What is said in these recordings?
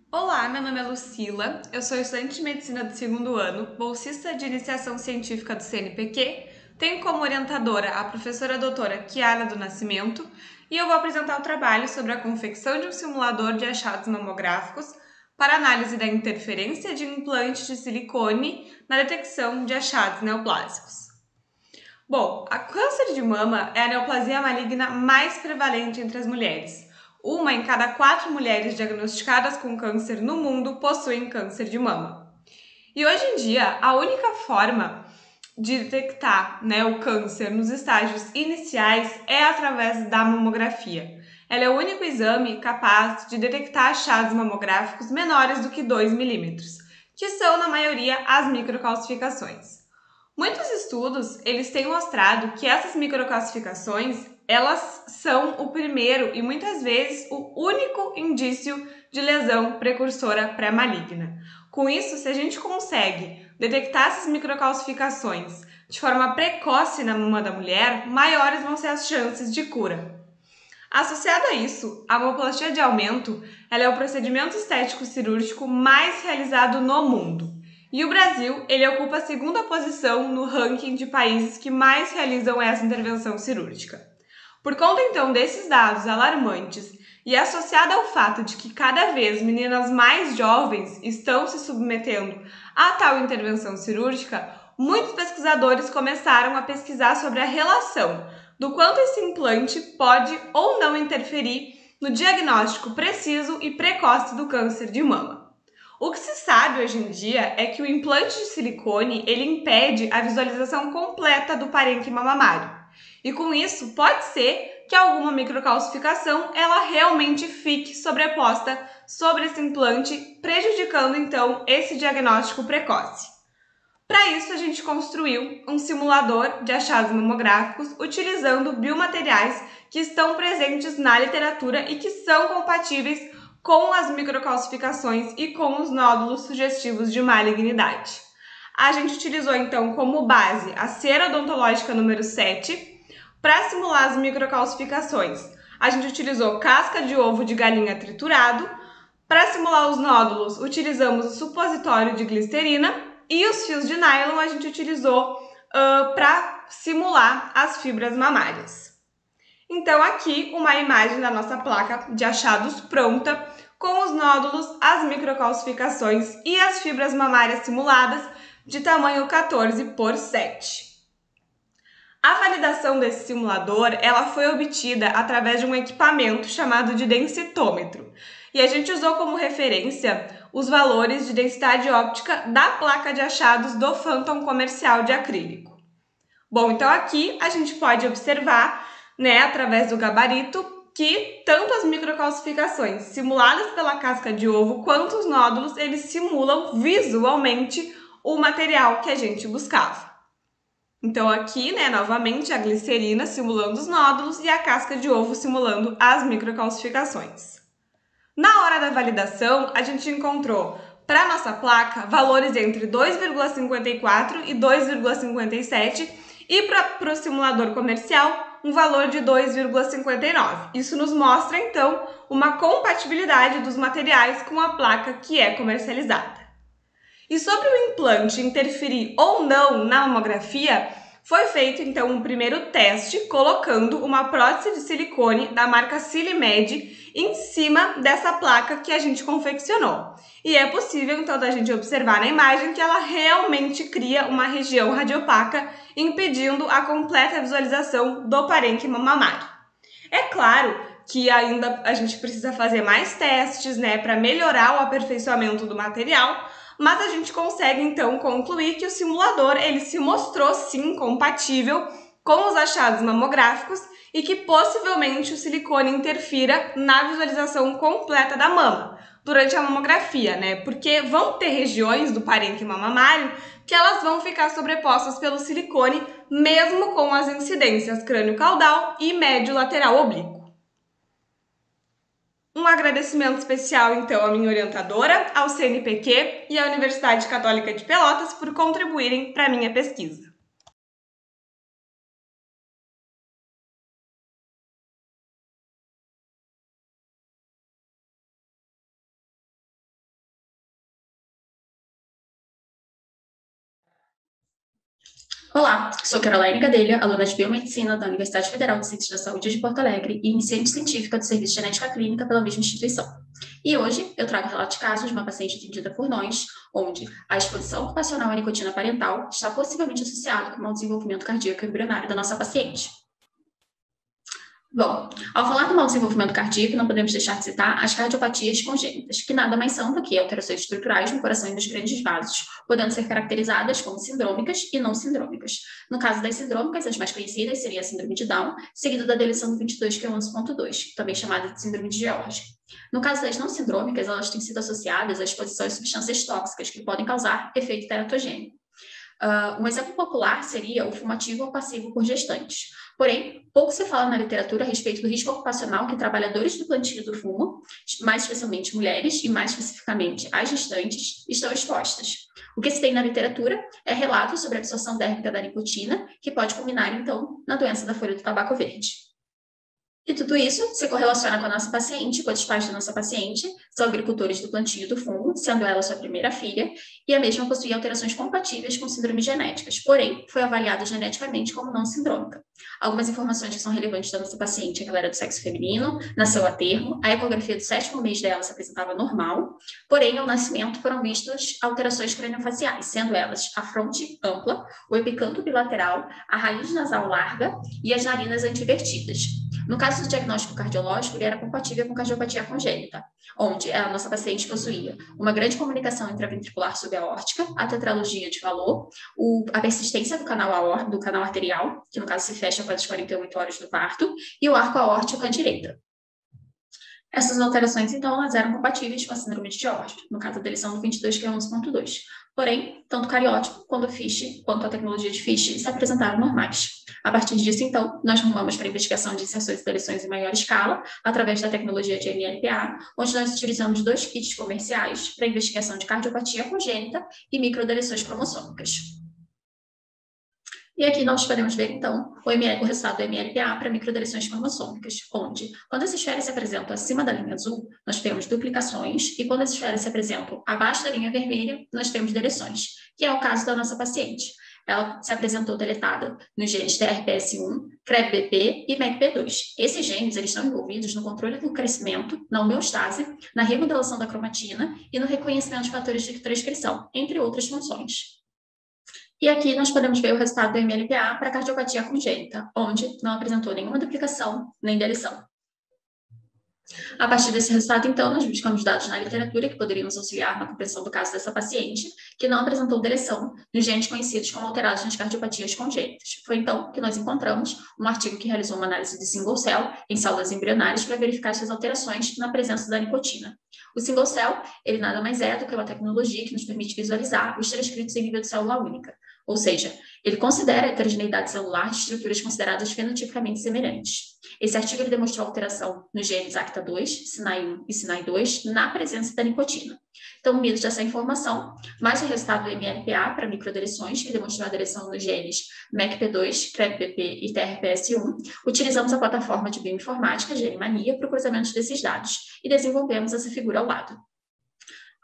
Olá, meu nome é Lucila, eu sou estudante de medicina do segundo ano, bolsista de iniciação científica do CNPq, tenho como orientadora a professora doutora Kiara do Nascimento e eu vou apresentar o trabalho sobre a confecção de um simulador de achados mamográficos para análise da interferência de implantes de silicone na detecção de achados neoplásicos. Bom, a câncer de mama é a neoplasia maligna mais prevalente entre as mulheres. Uma em cada 4 mulheres diagnosticadas com câncer no mundo possuem câncer de mama. E hoje em dia, a única forma de detectar, o câncer nos estágios iniciais é através da mamografia. Ela é o único exame capaz de detectar achados mamográficos menores do que 2 milímetros, que são, na maioria, as microcalcificações. Muitos estudos, eles têm mostrado que essas microcalcificações, elas são o primeiro e muitas vezes o único indício de lesão precursora pré-maligna. Com isso, se a gente consegue detectar essas microcalcificações de forma precoce na mama da mulher, maiores vão ser as chances de cura. Associado a isso, a mamoplastia de aumento, ela é o procedimento estético cirúrgico mais realizado no mundo. E o Brasil, ele ocupa a segunda posição no ranking de países que mais realizam essa intervenção cirúrgica. Por conta então desses dados alarmantes e associado ao fato de que cada vez meninas mais jovens estão se submetendo a tal intervenção cirúrgica, muitos pesquisadores começaram a pesquisar sobre a relação do quanto esse implante pode ou não interferir no diagnóstico preciso e precoce do câncer de mama. O que se sabe hoje em dia é que o implante de silicone ele impede a visualização completa do parênquima mamário. E com isso, pode ser que alguma microcalcificação ela realmente fique sobreposta sobre esse implante, prejudicando então esse diagnóstico precoce. Para isso, a gente construiu um simulador de achados mamográficos utilizando biomateriais que estão presentes na literatura e que são compatíveis com as microcalcificações e com os nódulos sugestivos de malignidade. A gente utilizou então como base a cera odontológica número 7 para simular as microcalcificações. A gente utilizou casca de ovo de galinha triturado. Para simular os nódulos, utilizamos o supositório de glicerina e os fios de nylon a gente utilizou para simular as fibras mamárias. Então aqui uma imagem da nossa placa de achados pronta, com os nódulos, as microcalcificações e as fibras mamárias simuladas de tamanho 14 por 7. A validação desse simulador ela foi obtida através de um equipamento chamado de densitômetro. E a gente usou como referência os valores de densidade óptica da placa de achados do Phantom comercial de acrílico. Bom, então aqui a gente pode observar, através do gabarito, que tanto as microcalcificações simuladas pela casca de ovo quanto os nódulos, eles simulam visualmente o material que a gente buscava. Então aqui, novamente a glicerina simulando os nódulos e a casca de ovo simulando as microcalcificações. Na hora da validação, a gente encontrou para a nossa placa valores entre 2,54 e 2,57 e para o simulador comercial um valor de 2,59. Isso nos mostra então uma compatibilidade dos materiais com a placa que é comercializada. E sobre o implante interferir ou não na mamografia, foi feito então um primeiro teste colocando uma prótese de silicone da marca Silimed em cima dessa placa que a gente confeccionou. E é possível então da gente observar na imagem que ela realmente cria uma região radiopaca, impedindo a completa visualização do parênquima mamário. É claro que ainda a gente precisa fazer mais testes, para melhorar o aperfeiçoamento do material, mas a gente consegue então concluir que o simulador ele se mostrou sim compatível com os achados mamográficos e que possivelmente o silicone interfira na visualização completa da mama durante a mamografia, porque vão ter regiões do parênquima mamário que elas vão ficar sobrepostas pelo silicone mesmo com as incidências crânio-caudal e médio-lateral oblíquo. Um agradecimento especial, então, à minha orientadora, ao CNPq e à Universidade Católica de Pelotas por contribuírem para a minha pesquisa. Olá, sou Caroline Gadelha, aluna de Biomedicina da Universidade Federal de Ciências da Saúde de Porto Alegre e iniciante científica do Serviço de Genética Clínica pela mesma instituição. E hoje eu trago o relato de caso de uma paciente atendida por nós, onde a exposição ocupacional à nicotina parental está possivelmente associada com o mau desenvolvimento cardíaco embrionário da nossa paciente. Bom, ao falar do mau desenvolvimento cardíaco, não podemos deixar de citar as cardiopatias congênitas, que nada mais são do que alterações estruturais no coração e nos grandes vasos, podendo ser caracterizadas como sindrômicas e não sindrômicas. No caso das sindrômicas, as mais conhecidas seria a síndrome de Down, seguido da deleção do 22q11.2, também chamada de síndrome de George. No caso das não sindrômicas, elas têm sido associadas à exposição a substâncias tóxicas que podem causar efeito teratogênico. Um exemplo popular seria o fumo ativo ou passivo por gestantes. Porém, pouco se fala na literatura a respeito do risco ocupacional que trabalhadores do plantio do fumo, mais especialmente mulheres e mais especificamente as gestantes, estão expostas. O que se tem na literatura é relatos sobre a absorção térmica da nicotina, que pode culminar, então, na doença da folha do tabaco verde. E tudo isso se correlaciona com a nossa paciente, pois os pais da nossa paciente são agricultores do plantio do fumo, sendo ela sua primeira filha, e a mesma possuía alterações compatíveis com síndromes genéticas, porém, foi avaliada geneticamente como não sindrômica. Algumas informações que são relevantes da nossa paciente é que ela era do sexo feminino, nasceu a termo, a ecografia do 7º mês dela se apresentava normal, porém, ao nascimento foram vistas alterações craniofaciais, sendo elas a fronte ampla, o epicanto bilateral, a raiz nasal larga e as narinas antivertidas. No caso do diagnóstico cardiológico, ele era compatível com cardiopatia congênita, onde a nossa paciente possuía uma grande comunicação intraventricular subaórtica, a tetralogia de valor, a persistência do canal arterial, que no caso se fecha após as 48 horas do parto, e o arco aórtico à direita. Essas alterações, então, elas eram compatíveis com a síndrome de George, no caso da deleção do 22q11.2. Porém, tanto o cariótipo quanto o FISH, quanto a tecnologia de FISH, se apresentaram normais. A partir disso, então, nós rumamos para a investigação de inserções e deleções em maior escala, através da tecnologia de MLPA, onde nós utilizamos 2 kits comerciais para a investigação de cardiopatia congênita e microdeleções cromossômicas. E aqui nós podemos ver, então, o resultado do MLPA para microdeleções cromossômicas, onde, quando as esferas se apresentam acima da linha azul, nós temos duplicações, e quando as esferas se apresentam abaixo da linha vermelha, nós temos deleções, que é o caso da nossa paciente. Ela se apresentou deletada nos genes TRPS1, CREB-BP e MECP2. Esses genes eles estão envolvidos no controle do crescimento, na homeostase, na remodelação da cromatina e no reconhecimento de fatores de transcrição, entre outras funções. E aqui nós podemos ver o resultado do MLPA para cardiopatia congênita, onde não apresentou nenhuma duplicação nem deleção. A partir desse resultado, então, nós buscamos dados na literatura que poderiam nos auxiliar na compreensão do caso dessa paciente, que não apresentou deleção nos genes conhecidos como alterados nas cardiopatias congênitas. Foi então que nós encontramos um artigo que realizou uma análise de single cell em células embrionárias para verificar essas alterações na presença da nicotina. O single cell, ele nada mais é do que uma tecnologia que nos permite visualizar os transcritos em nível de célula única. Ou seja, ele considera a heterogeneidade celular de estruturas consideradas fenotipicamente semelhantes. Esse artigo ele demonstrou alteração nos genes ACTA2, SNAI1 e SNAI2 na presença da nicotina. Então, unidos dessa informação, mais o resultado do MLPA para microdeleções, que demonstrou a deleção nos genes MECP2, CREB-BP e TRPS1, utilizamos a plataforma de bioinformática Genimania para o cruzamento desses dados e desenvolvemos essa figura ao lado.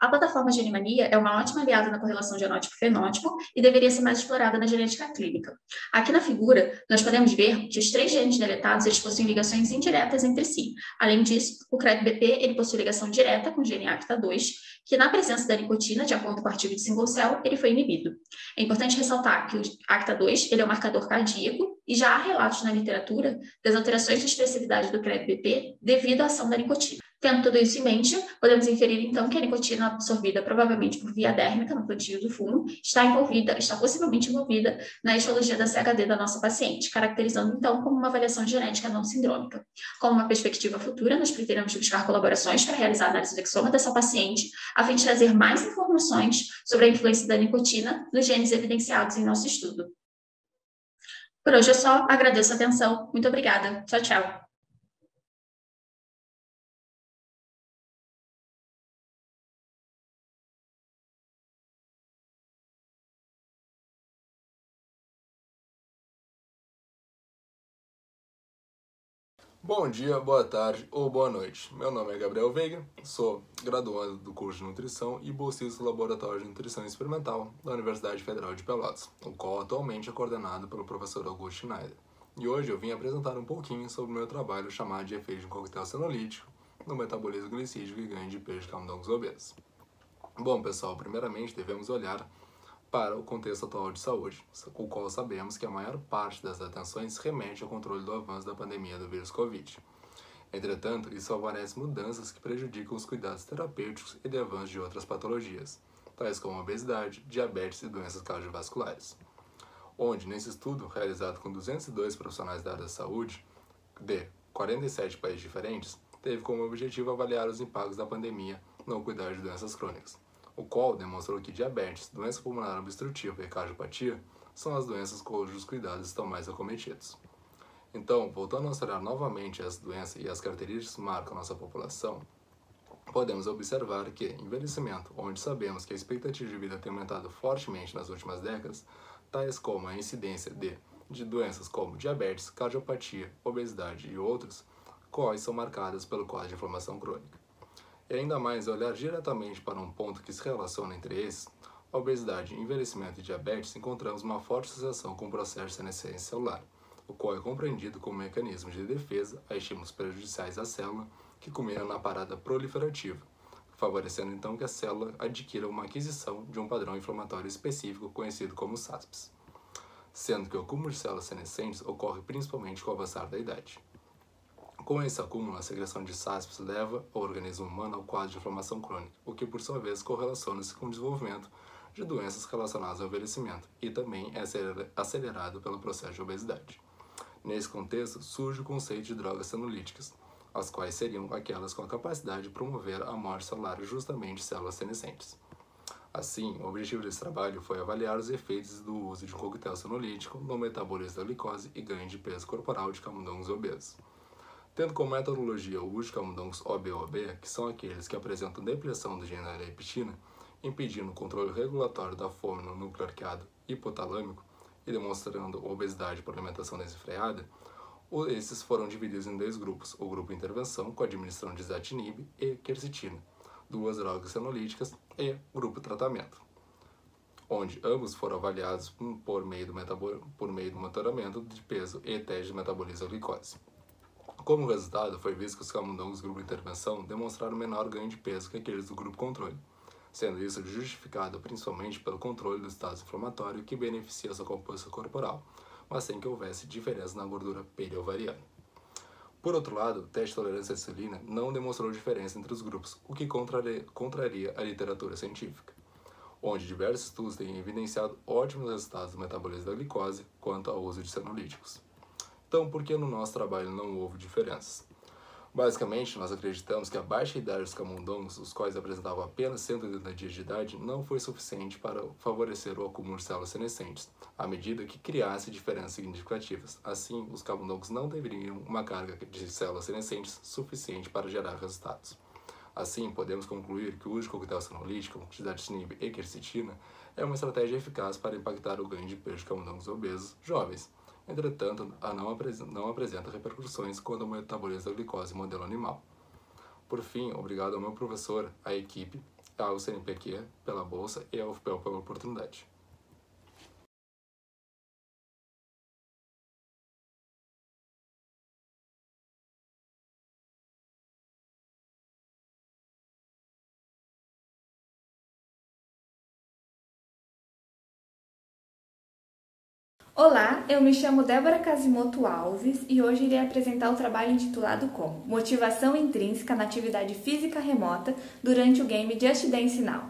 A plataforma Genimania é uma ótima aliada na correlação genótipo-fenótipo e deveria ser mais explorada na genética clínica. Aqui na figura, nós podemos ver que os 3 genes deletados eles possuem ligações indiretas entre si. Além disso, o CREB-BP ele possui ligação direta com o gene ACTA2, que na presença da nicotina, de acordo com o artigo de single cell, ele foi inibido. É importante ressaltar que o ACTA2 ele é um marcador cardíaco e já há relatos na literatura das alterações de expressividade do CREB-BP devido à ação da nicotina. Tendo tudo isso em mente, podemos inferir então que a nicotina absorvida provavelmente por via dérmica no plantio do fumo está possivelmente envolvida na histologia da CHD da nossa paciente, caracterizando então como uma avaliação genética não sindrômica. Com uma perspectiva futura, nós pretendemos buscar colaborações para realizar a análise do exoma dessa paciente, a fim de trazer mais informações sobre a influência da nicotina nos genes evidenciados em nosso estudo. Por hoje é só, agradeço a atenção, muito obrigada, tchau, tchau. Bom dia, boa tarde ou boa noite. Meu nome é Gabriel Veiga, sou graduando do curso de Nutrição e bolsista do Laboratório de Nutrição Experimental da Universidade Federal de Pelotas, o qual atualmente é coordenado pelo professor Augusto Schneider. E hoje eu vim apresentar um pouquinho sobre o meu trabalho chamado de efeito de um coquetel senolítico no metabolismo glicídico e ganho de peso de camundongos obesos. Bom, pessoal, primeiramente devemos olhar para o contexto atual de saúde, o qual sabemos que a maior parte das atenções remete ao controle do avanço da pandemia do vírus Covid. Entretanto, isso favorece mudanças que prejudicam os cuidados terapêuticos e de avanço de outras patologias, tais como obesidade, diabetes e doenças cardiovasculares. Onde, nesse estudo, realizado com 202 profissionais da área da saúde, de 47 países diferentes, teve como objetivo avaliar os impactos da pandemia no cuidado de doenças crônicas, o qual demonstrou que diabetes, doença pulmonar obstrutiva e cardiopatia são as doenças cujos cuidados estão mais acometidos. Então, voltando a observar novamente as doenças e as características que marcam nossa população, podemos observar que envelhecimento, onde sabemos que a expectativa de vida tem aumentado fortemente nas últimas décadas, tais como a incidência de doenças como diabetes, cardiopatia, obesidade e outras, quais são marcadas pelo quadro de inflamação crônica. E ainda mais olhar diretamente para um ponto que se relaciona entre esses, a obesidade, envelhecimento e diabetes, encontramos uma forte associação com o processo de senescência celular, o qual é compreendido como mecanismo de defesa a estímulos prejudiciais à célula que culminam na parada proliferativa, favorecendo então que a célula adquira uma aquisição de um padrão inflamatório específico conhecido como SASPs, sendo que o acúmulo de células senescentes ocorre principalmente com o avançar da idade. Com esse acúmulo, a secreção de SASPs leva o organismo humano ao quadro de inflamação crônica, o que por sua vez correlaciona-se com o desenvolvimento de doenças relacionadas ao envelhecimento e também é acelerado pelo processo de obesidade. Nesse contexto, surge o conceito de drogas senolíticas, as quais seriam aquelas com a capacidade de promover a morte celular justamente de células senescentes. Assim, o objetivo desse trabalho foi avaliar os efeitos do uso de um coquetel senolítico no metabolismo da glicose e ganho de peso corporal de camundongos obesos. Tendo como metodologia o uso de camundongos OB-OB, que são aqueles que apresentam depressão do gene da leptina, impedindo o controle regulatório da fome no núcleo arqueado hipotalâmico e demonstrando obesidade por alimentação desenfreada, esses foram divididos em dois grupos, o grupo intervenção, com a administração de izatinib e quercetina, duas drogas senolíticas, e o grupo tratamento, onde ambos foram avaliados por meio do monitoramento de peso e teste de metabolismo da glicose. Como resultado, foi visto que os camundongos do grupo intervenção demonstraram menor ganho de peso que aqueles do grupo controle, sendo isso justificado principalmente pelo controle do estado inflamatório que beneficia a sua composição corporal, mas sem que houvesse diferença na gordura periovariana. Por outro lado, o teste de tolerância à insulina não demonstrou diferença entre os grupos, o que contraria a literatura científica, onde diversos estudos têm evidenciado ótimos resultados do metabolismo da glicose quanto ao uso de senolíticos. Então, por que no nosso trabalho não houve diferenças? Basicamente, nós acreditamos que a baixa idade dos camundongos, os quais apresentavam apenas 180 dias de idade, não foi suficiente para favorecer o acúmulo de células senescentes, à medida que criasse diferenças significativas. Assim, os camundongos não deveriam uma carga de células senescentes suficiente para gerar resultados. Assim, podemos concluir que o uso de coquetel senolítico, izatinib e quercetina é uma estratégia eficaz para impactar o ganho de peso de camundongos obesos jovens. Entretanto, não apresenta repercussões quanto ao metabolismo da glicose modelo animal. Por fim, obrigado ao meu professor, à equipe, ao CNPq pela bolsa e ao UFPEL pela oportunidade. Olá, eu me chamo Débora Casimoto Alves e hoje irei apresentar o trabalho intitulado como Motivação Intrínseca na Atividade Física Remota durante o game Just Dance Now,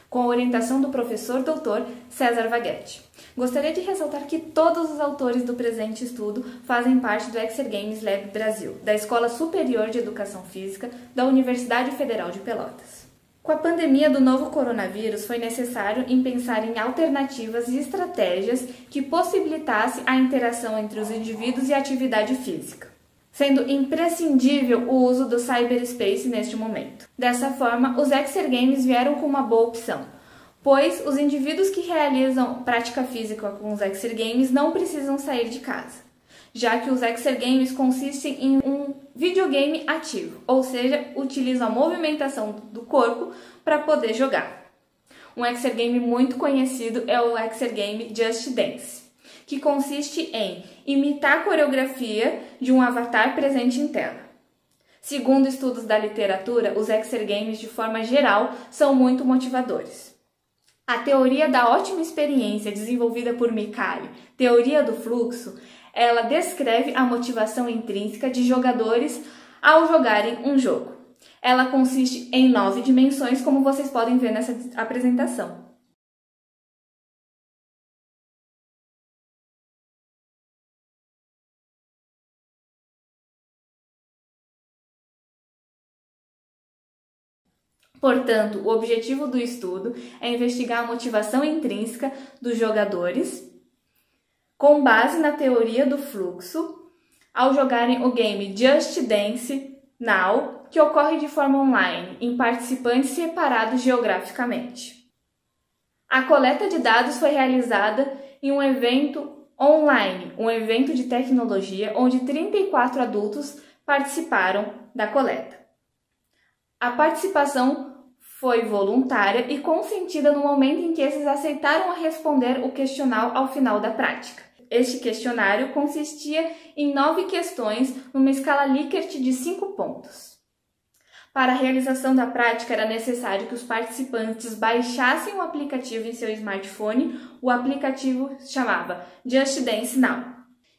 com a orientação do professor Dr. César Vaghetti. Gostaria de ressaltar que todos os autores do presente estudo fazem parte do Exergames Lab Brasil, da Escola Superior de Educação Física da Universidade Federal de Pelotas. Com a pandemia do novo coronavírus, foi necessário pensar em alternativas e estratégias que possibilitassem a interação entre os indivíduos e a atividade física, sendo imprescindível o uso do cyberspace neste momento. Dessa forma, os Exergames vieram com uma boa opção, pois os indivíduos que realizam prática física com os Exergames não precisam sair de casa, já que os exergames consistem em um videogame ativo, ou seja, utiliza a movimentação do corpo para poder jogar. Um exergame muito conhecido é o exergame Just Dance, que consiste em imitar a coreografia de um avatar presente em tela. Segundo estudos da literatura, os exergames, de forma geral, são muito motivadores. A teoria da ótima experiência, desenvolvida por Mihaly, teoria do fluxo, ela descreve a motivação intrínseca de jogadores ao jogarem um jogo. Ela consiste em 9 dimensões, como vocês podem ver nessa apresentação. Portanto, o objetivo do estudo é investigar a motivação intrínseca dos jogadores com base na teoria do fluxo ao jogarem o game Just Dance Now, que ocorre de forma online em participantes separados geograficamente. A coleta de dados foi realizada em um evento online, um evento de tecnologia, onde 34 adultos participaram da coleta. A participação foi voluntária e consentida no momento em que esses aceitaram a responder o questionário ao final da prática. Este questionário consistia em 9 questões numa escala Likert de 5 pontos. Para a realização da prática era necessário que os participantes baixassem o aplicativo em seu smartphone. O aplicativo se chamava Just Dance Now.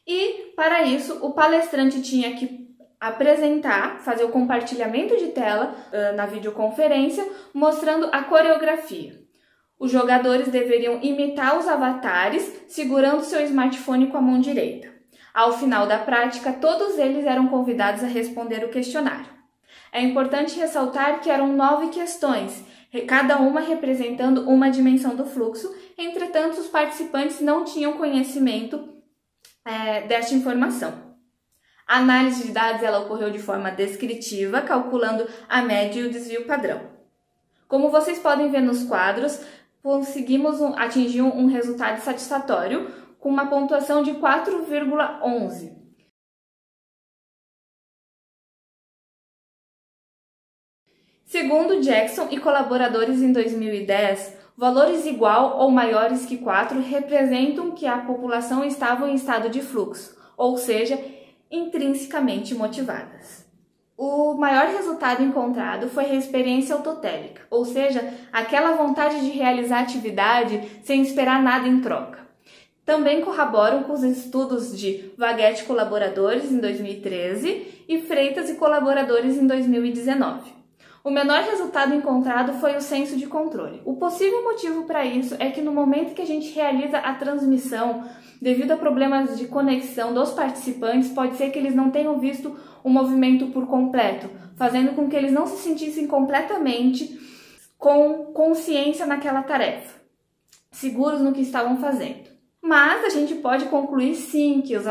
E, para isso, o palestrante tinha que apresentar, fazer o compartilhamento de tela na videoconferência, mostrando a coreografia. Os jogadores deveriam imitar os avatares, segurando seu smartphone com a mão direita. Ao final da prática, todos eles eram convidados a responder o questionário. É importante ressaltar que eram 9 questões, cada uma representando uma dimensão do fluxo. Entretanto, os participantes não tinham conhecimento desta informação. A análise de dados ela ocorreu de forma descritiva, calculando a média e o desvio padrão. Como vocês podem ver nos quadros, conseguimos atingir um resultado satisfatório com uma pontuação de 4,11. Segundo Jackson e colaboradores em 2010, valores igual ou maiores que 4 representam que a população estava em estado de fluxo, ou seja, intrinsecamente motivadas. O maior resultado encontrado foi a experiência autotélica, ou seja, aquela vontade de realizar atividade sem esperar nada em troca. Também corroboram com os estudos de Vaguete e colaboradores em 2013 e Freitas e colaboradores em 2019. O menor resultado encontrado foi o senso de controle. O possível motivo para isso é que no momento que a gente realiza a transmissão, devido a problemas de conexão dos participantes, pode ser que eles não tenham visto o movimento por completo, fazendo com que eles não se sentissem completamente com consciência naquela tarefa, seguros no que estavam fazendo. Mas a gente pode concluir sim que os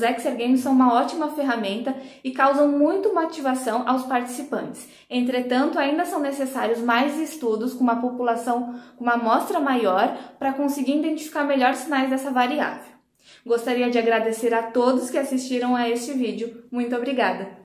exergames são uma ótima ferramenta e causam muito motivação aos participantes. Entretanto, ainda são necessários mais estudos com uma população com uma amostra maior para conseguir identificar melhor sinais dessa variável. Gostaria de agradecer a todos que assistiram a este vídeo. Muito obrigada!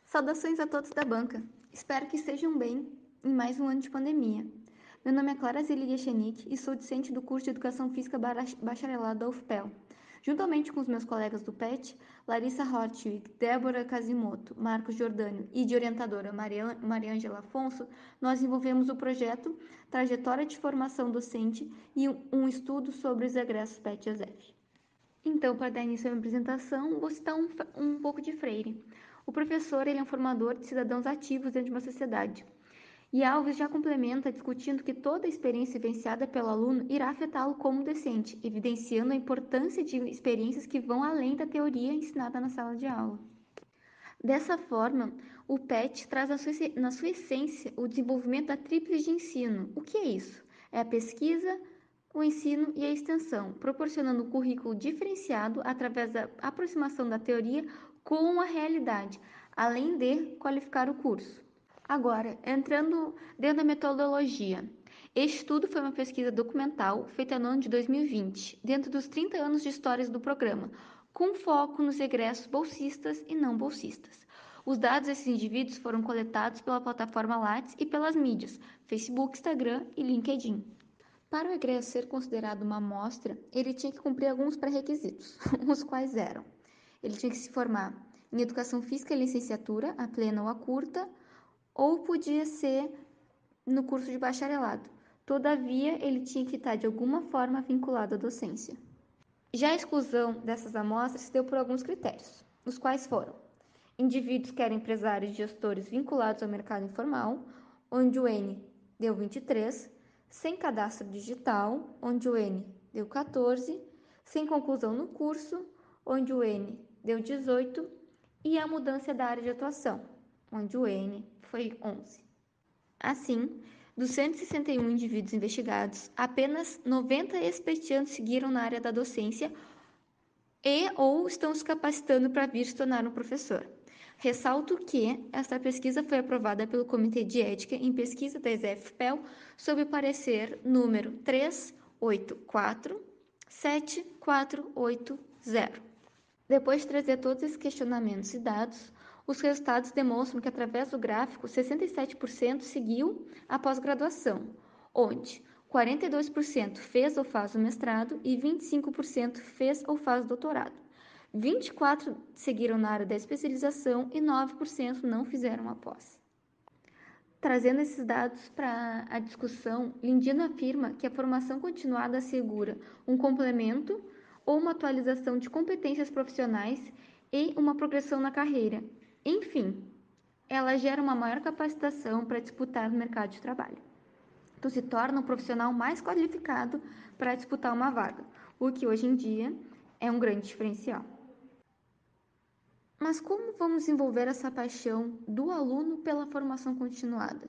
Saudações a todos da banca. Espero que estejam bem em mais um ano de pandemia. Meu nome é Clara Zelilia Chenick e sou discente do curso de Educação Física Bacharelado da UFPEL. Juntamente com os meus colegas do PET, Larissa Hortwig, Débora Casimoto, Marcos Jordânio e de orientadora Maria Ângela Afonso, nós desenvolvemos o projeto Trajetória de Formação Docente e um estudo sobre os egressos PET e ASEF. Então, para dar início à minha apresentação, vou citar um pouco de Freire. O professor ele é um formador de cidadãos ativos dentro de uma sociedade. E Alves já complementa discutindo que toda experiência vivenciada pelo aluno irá afetá-lo como docente, evidenciando a importância de experiências que vão além da teoria ensinada na sala de aula. Dessa forma, o PET traz na sua essência o desenvolvimento da tríplice de ensino. O que é isso? É a pesquisa, o ensino e a extensão, proporcionando um currículo diferenciado através da aproximação da teoria com a realidade, além de qualificar o curso. Agora, entrando dentro da metodologia. Este estudo foi uma pesquisa documental feita no ano de 2020, dentro dos 30 anos de histórias do programa, com foco nos egressos bolsistas e não bolsistas. Os dados desses indivíduos foram coletados pela plataforma Lattes e pelas mídias, Facebook, Instagram e LinkedIn. Para o egresso ser considerado uma amostra, ele tinha que cumprir alguns pré-requisitos, os quais eram: ele tinha que se formar em Educação Física e Licenciatura, a plena ou a curta, ou podia ser no curso de bacharelado. Todavia, ele tinha que estar de alguma forma vinculado à docência. Já a exclusão dessas amostras se deu por alguns critérios, os quais foram: indivíduos que eram empresários e gestores vinculados ao mercado informal, onde o N deu 23, sem cadastro digital, onde o N deu 14, sem conclusão no curso, onde o N deu 18, e a mudança da área de atuação, onde o N foi 11. Assim, dos 161 indivíduos investigados, apenas 90 ex-petianos seguiram na área da docência e ou estão se capacitando para vir se tornar um professor. Ressalto que esta pesquisa foi aprovada pelo Comitê de Ética em Pesquisa da ESEF-PEL sob o parecer número 3847-480. Depois de trazer todos esses questionamentos e dados, os resultados demonstram que, através do gráfico, 67% seguiu a pós-graduação, onde 42% fez ou faz o mestrado e 25% fez ou faz doutorado. 24% seguiram na área da especialização e 9% não fizeram a pós. Trazendo esses dados para a discussão, Lindino afirma que a formação continuada assegura um complemento ou uma atualização de competências profissionais e uma progressão na carreira. Enfim, ela gera uma maior capacitação para disputar no mercado de trabalho. Tu se torna um profissional mais qualificado para disputar uma vaga, o que hoje em dia é um grande diferencial. Mas como vamos desenvolver essa paixão do aluno pela formação continuada?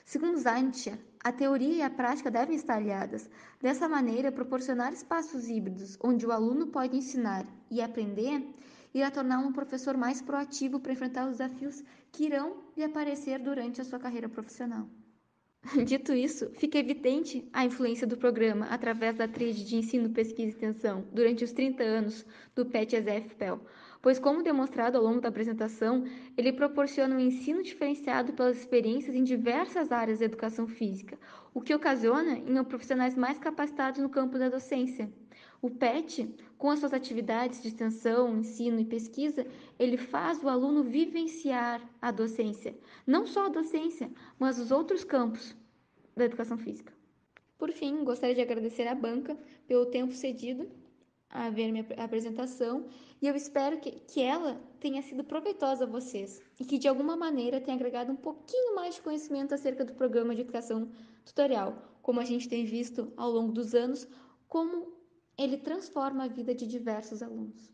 Segundo Zantia, a teoria e a prática devem estar aliadas. Dessa maneira, proporcionar espaços híbridos onde o aluno pode ensinar e aprender irá torná-lo um professor mais proativo para enfrentar os desafios que irão lhe aparecer durante a sua carreira profissional. Dito isso, fica evidente a influência do programa através da tríade de ensino, pesquisa e extensão durante os 30 anos do PET-ESEF-PEL, pois, como demonstrado ao longo da apresentação, ele proporciona um ensino diferenciado pelas experiências em diversas áreas da educação física, o que ocasiona em profissionais mais capacitados no campo da docência. O PET, com as suas atividades de extensão, ensino e pesquisa, ele faz o aluno vivenciar a docência, não só a docência, mas os outros campos da educação física. Por fim, gostaria de agradecer à banca pelo tempo cedido a ver minha apresentação e eu espero que ela tenha sido proveitosa a vocês e que de alguma maneira tenha agregado um pouquinho mais de conhecimento acerca do programa de educação tutorial, como a gente tem visto ao longo dos anos, como ele transforma a vida de diversos alunos.